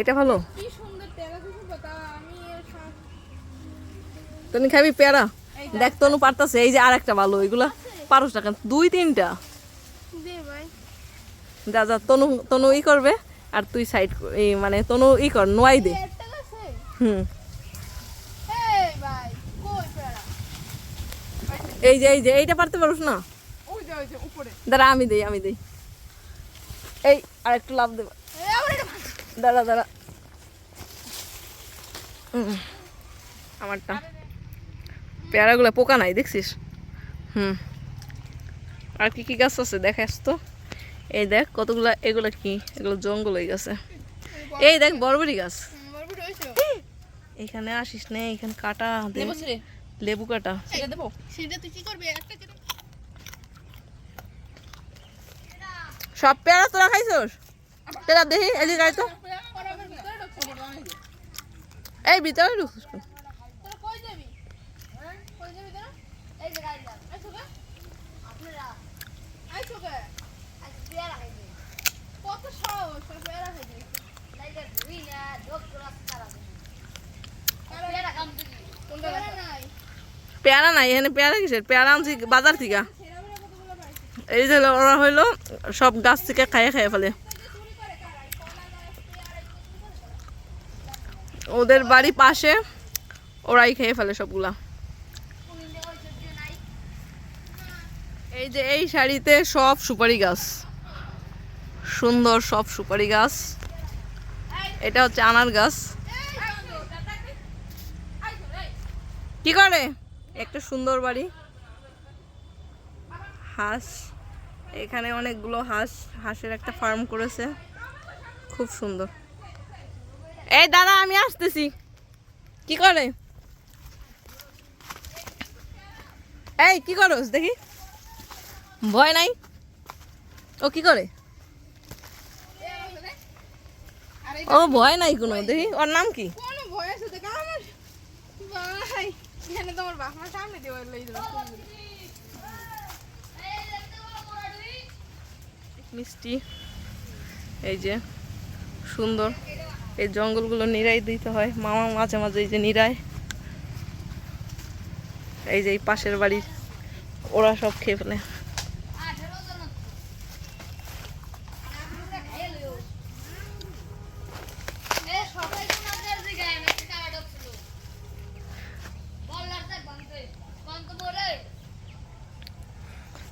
এটা ভালো তুমি খাবি পেয়ারা দেখ তনু পারতাছে এই যে আর একটা ভালো এগুলা 5 টাকা 2-3টা যা যা তনু তনু ই করবে আর তুই সাইড এই মানে তনু ই কর নোয়াই দে হুম এই যে এইটা পারতে পারোস না দাঁড়া আমি দেই এই আর একটু লাভ দেব দাঁড়া দাঁড়া আমারটা পেয়ারাগুলো পোকা নাই দেখছিস হুম আর কি কি গাছ আছে দেখাস তো এই দেখ কতগুলা এগুলা কি এগুলো জঙ্গল হয়ে গেছে এই দেখ বরবরি গাছ এখানে আসিস না এখানে কাটা লেবু কাটা সব পেয়ারা তোরা খাইছস তেরা দেখি এদিকে আয় তো এই ভিতরে ঢুকছিস পেয়ারা নাই এখানে পেয়ারা কিসের পেয়ারা আনছি বাজার থেকে এই যে ওরা হইলো সব গাছ থেকে খাইয়ে ফেলে ওদের বাড়ি পাশে ওরাই খেয়ে ফেলে সবগুলা এই যে এই শাড়িতে সব সুপারি গাছ সুন্দর সব সুপারি গাছ এটা হচ্ছে আনার গাছ কি করে একটা সুন্দর বাড়ি হাঁস এখানে অনেকগুলো হাঁসের একটা ফার্ম করেছে খুব সুন্দর এই দাদা আমি আসতেছি কি করে এই কি করস দেখি ভয় নাই ও কি করে ও ভয় নাই কোনো দেখি ওর নাম কি মিষ্টি এই যে সুন্দর এই জঙ্গলগুলো নিরাই দিতে হয় মামা মাঝে মাঝে এই যে নিরায় এই যে এই পাশের বাড়ি ওরা সব খেয়ে ফেলে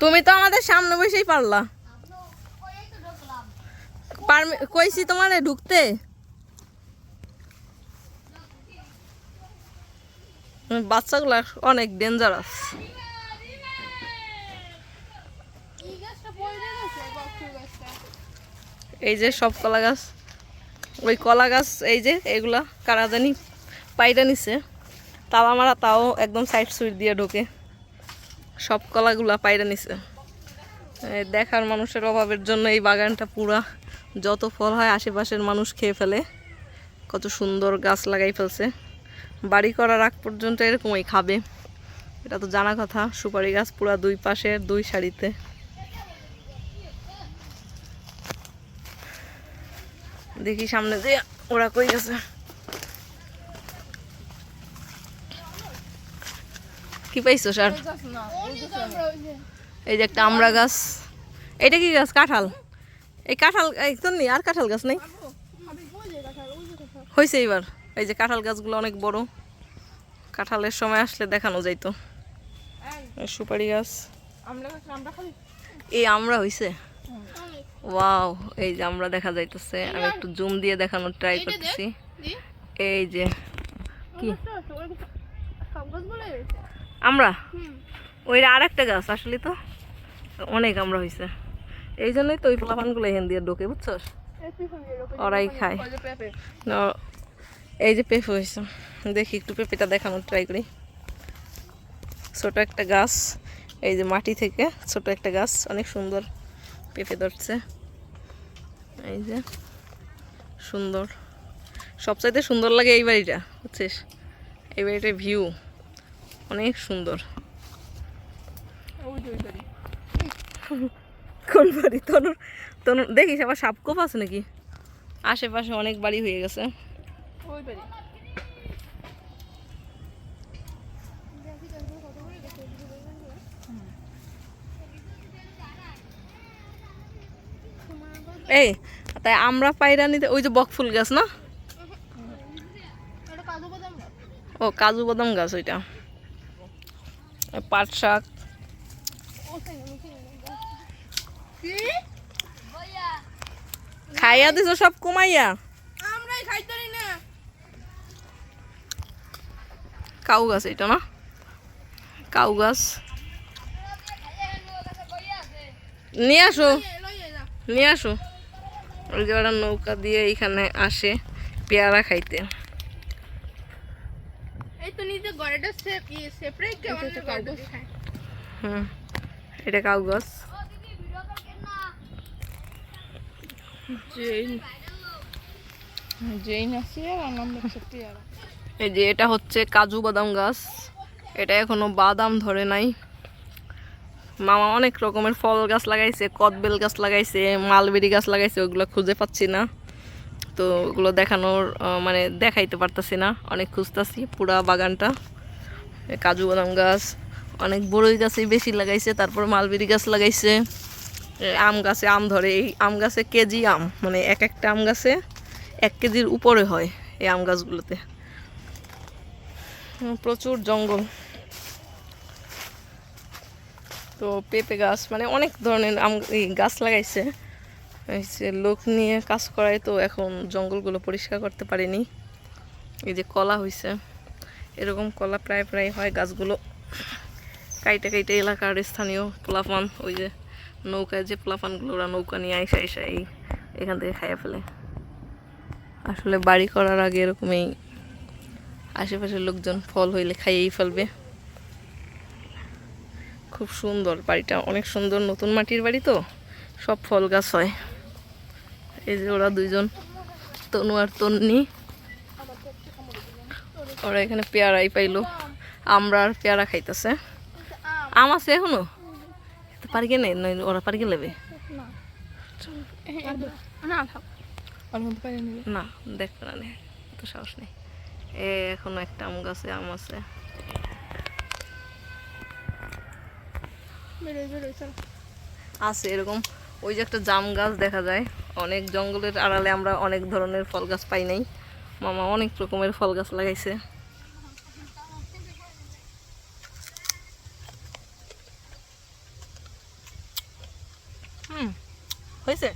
তুমি তো আমাদের সামনে বসেই পারলা কইছি তোমার ঢুকতে বাচ্চাগুলা অনেক ডেঞ্জারাস এই যে সব কলা গাছ ওই কলা গাছ এই যে এগুলা কারা জানি পাইটা নিছে তালা মারা তাও একদম সাইড সুইট দিয়ে ঢোকে সব কলাগুলা পাইরা নিছে দেখার মানুষের অভাবের জন্য এই বাগানটা পুরা যত ফল হয় আশেপাশের মানুষ খেয়ে ফেলে কত সুন্দর গাছ লাগাই ফেলছে বাড়ি করার আগ পর্যন্ত এরকমই খাবে এটা তো জানা কথা সুপারি গাছ পুরা দুই পাশে দুই সারিতে দেখি সামনে যে ওরা কই গেছে কি পাইছো স্যার এই যে একটা আমড়া গাছ এটা কি গাছ কাঁঠাল এই কাঁঠাল তো নেই আর কাঁঠাল গাছ নেই হয়েছে এবার এই যে কাঁঠাল গাছগুলো অনেক বড় কাঁঠালের সময় আসলে দেখানো যাইতো সুপারি গাছ এই আমড়া হয়েছে ওয়াও এই যে আমরা দেখা যাইতেছে আমি একটু জুম দিয়ে দেখানোর ট্রাই করতেছি এই যে কি আমরা ওইটা আর একটা গাছ আসলে তো অনেক আমরা হয়েছে এই জন্যই তো ওই ফলাফানগুলো এখান দিয়ে ঢোকে বুঝছস ওরাই খায় এই যে পেঁপে হয়েছে দেখি একটু পেঁপেটা দেখানোর ট্রাই করি ছোট একটা গাছ এই যে মাটি থেকে ছোট একটা গাছ অনেক সুন্দর পেঁপে ধরছে এই যে সুন্দর সবচাইতে সুন্দর লাগে এই বাড়িটা বুঝছিস এই বাড়িটার ভিউ অনেক সুন্দর কোন বাড়ি? তনুর তনুর দেখিস আবার সাপকোপ আছে নাকি? আশেপাশে অনেক বাড়ি হয়ে গেছে। ওই বাড়ি এই তাই আমরা পায়রা নিতে ওই যে বকফুল গাছ না? ও কাজু বাদাম গাছ ওইটা। পাট শাক খাইয়া দিছ সব কমাইয়া। আমরাই খাইতে পারি না। কাউ গাছ এটা না? কাউ গাছ নিয়ে আসো, নিয়ে আসো। ওই যে ওরা নৌকা দিয়ে এইখানে আসে পেয়ারা খাইতে। এই তো নিচে গড়েটা সেপারেট কে অন্য গড়ে খায়। হুম, এটা কাউ গাছ। জেইন আছে আর নাম্বার 70 আর এই যে এটা হচ্ছে কাজু বাদাম গাছ। এটা এখনো বাদাম ধরে নাই। মামা অনেক রকমের ফল গাছ লাগাইছে, কদবেল গাছ লাগাইছে, মালবেরি গাছ লাগাইছে, ওগুলো খুঁজে পাচ্ছি না। তো ওগুলো দেখানোর মানে দেখাইতে পারতাছি না, অনেক খুঁজতাছি পুরা বাগানটা। কাজু বাদাম গাছ, অনেক বড়ই গাছই বেশি লাগাইছে, তারপর মালবেরি গাছ লাগাইছে। আম গাছে আম ধরে, এই আম গাছে কেজি আম, মানে এক একটা আম গাছে 1 কেজির উপরে হয় এই আম গাছগুলোতে। প্রচুর জঙ্গল। তো পেঁপে গাছ, মানে অনেক ধরনের আম এই গাছ লাগাইছে। এই যে লোক নিয়ে কাজ করায়, তো এখন জঙ্গলগুলো পরিষ্কার করতে পারেনি। এই যে কলা হয়েছে, এরকম কলা প্রায় প্রায় হয়। গাছগুলো কাইটে কাইটে এলাকার স্থানীয় পোলাপান, ওই যে নৌকায় যে পোলাপানগুলো, ওরা নৌকা নিয়ে আইসা আইসা এখান থেকে খাইয়া ফেলে। আসলে বাড়ি করার আগে এরকমই আশেপাশের লোকজন ফল হইলে খাইয়েই ফেলবে। খুব সুন্দর বাড়িটা, অনেক সুন্দর, নতুন মাটির বাড়ি তো, সব ফল গাছ হয়। এই যে ওরা দুইজন, তনু আর তন্নি, ওরা এখানে পেয়ারাই পাইলো। আমরা আর পেয়ারা খাইতেছে। আম আছে এখনো? পারি কে নেই, ওরা পারি কে লেবে না, দেখবে না, তো সাহস নেই। এখনো একটা আম গাছে আম আছে। আছে এরকম, ওই যে একটা জাম গাছ দেখা যায়। অনেক জঙ্গলের আড়ালে আমরা অনেক ধরনের ফল গাছ পাই নাই। মামা অনেক রকমের ফল গাছ লাগাইছে। হয়েছে।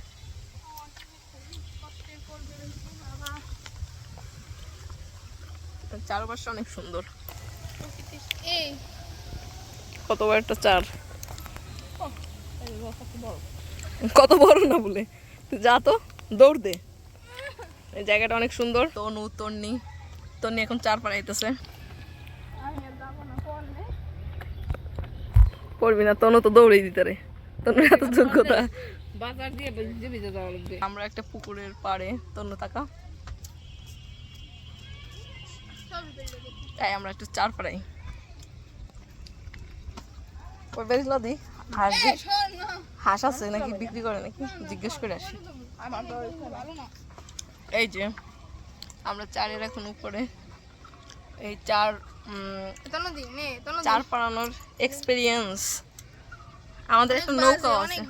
চারপাশটা অনেক সুন্দর। কত বড় একটা চার, কত বড় না বলে তুই যা তো, দৌড় দে। এই জায়গাটা অনেক সুন্দর। তনু তন্নি, তন্নি এখন চার পাড়াইতেছে। পড়বি না, তনু তো দৌড়েই দিতে রে, তনুর এত যোগ্যতা। বাজার দিয়ে ভিজে যাওয়া লাগবে। আমরা একটা পুকুরের পাড়ে, তনু টাকা তাই আমরা একটু চার পাড়াই। দি হাঁস আছে নাকি বিক্রি করে নাকি জিজ্ঞেস করে আসি। এই যে আমরা চারের এখন উপরে, এই চার চার পাড়ানোর এক্সপেরিয়েন্স আমাদের একটা নৌকা আছে।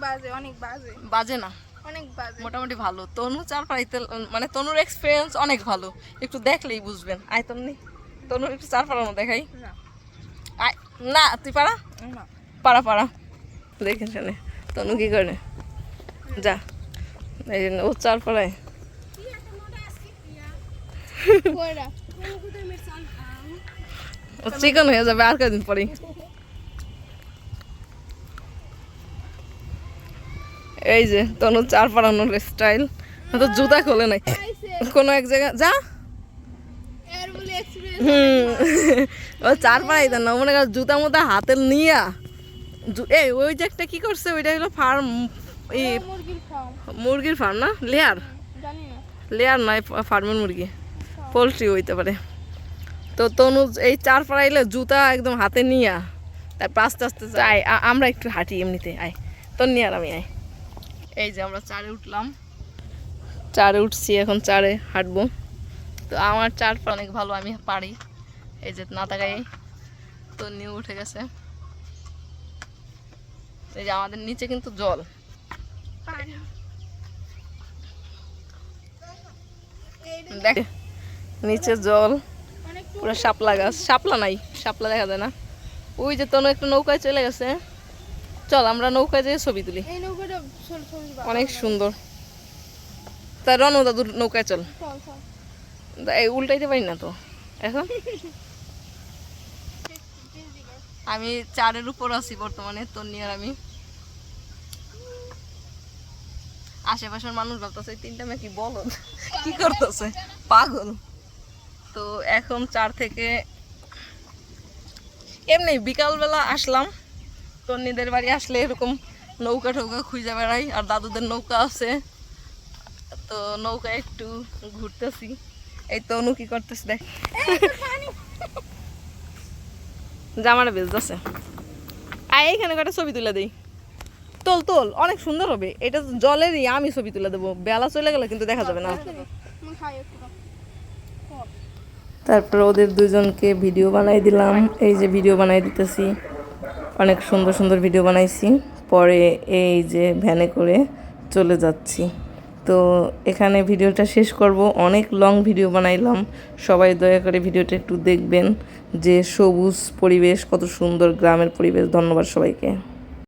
বাজে না, মোটামুটি ভালো। তনু চার পাড়াইতে, মানে তনুর এক্সপেরিয়েন্স অনেক ভালো, একটু দেখলেই বুঝবেন। আয় তন্নি, তনুর একটু চার পাড়ানো দেখাই। না তুই পাড়া, পাড়া পাড়া দেখে শুনে। তনু কি করে যা, এই জন্য ও চার পাড়ায়। ও চিকন হয়ে যাবে আর কদিন পরেই। এই যে তনু চার পাড়ানোর স্টাইল, তো জুতা খোলে নাই কোনো এক জায়গায় যা। ও চার পাড়াই দেন না, মনে কর জুতা মুতা হাতে নিয়া। এই ওই যে একটা কি করছে, ওইটা হলো ফার্ম, মুরগির ফার্ম না, লেয়ার, লেয়ার নয় ফার্মের মুরগি, পোলট্রি হইতে পারে। তো তনু এই চার পাড়াইলে জুতা একদম হাতে নিয়া, তারপর আস্তে আস্তে আয়। আমরা একটু হাঁটি এমনিতে, আয় তোর নিয়ে আর আমি আয়। এই যে আমরা চারে উঠলাম, চারে উঠছি, এখন চারে হাঁটবো। তো আমার চার অনেক ভালো, আমি পারি। এই যে না তাকাই তো নিউ উঠে গেছে। এই যে আমাদের নিচে কিন্তু জল, দেখ নিচে জল, পুরো শাপলা গাছ, শাপলা নাই, শাপলা দেখা যায় না। ওই যে তোনো একটা নৌকায় চলে গেছে, চল আমরা নৌকায় যেয়ে ছবি তুলি, এই নৌকাটা অনেক সুন্দর। তা রণ দাদুর নৌকায় চল, এই উল্টাইতে পারি না তো এখন। আমি চারের উপর আছি বর্তমানে, তন্নি আর আমি। আশেপাশের মানুষ ভাবতেছে তিনটা মেয়ে কি বলদ, কি করতেছে, পাগল। তো এখন চার থেকে এমনি বিকালবেলা আসলাম, তন্নিদের বাড়ি আসলে এরকম নৌকা ঠৌকা খুঁজে বেড়াই, আর দাদুদের নৌকা আছে, তো নৌকা একটু ঘুরতেছি। এই তনু কি করতেছে দেখ, জামাটা বেজতেছে। আয় এইখানে কটা ছবি তুলে দিই, তোল তোল, অনেক সুন্দর হবে। এটা জলেরই, আমি ছবি তুলে দেবো, বেলা চলে গেলে কিন্তু দেখা যাবে না। তারপর ওদের দুজনকে ভিডিও বানাই দিলাম, এই যে ভিডিও বানাই দিতেছি, অনেক সুন্দর সুন্দর ভিডিও বানাইছি। পরে এই যে ভ্যানে করে চলে যাচ্ছি। তো এখানে ভিডিওটা শেষ করব, অনেক লং ভিডিও বানাইলাম। সবাই দয়া করে ভিডিওটা একটু দেখবেন, যে সবুজ পরিবেশ, কত সুন্দর গ্রামের পরিবেশ। ধন্যবাদ সবাইকে।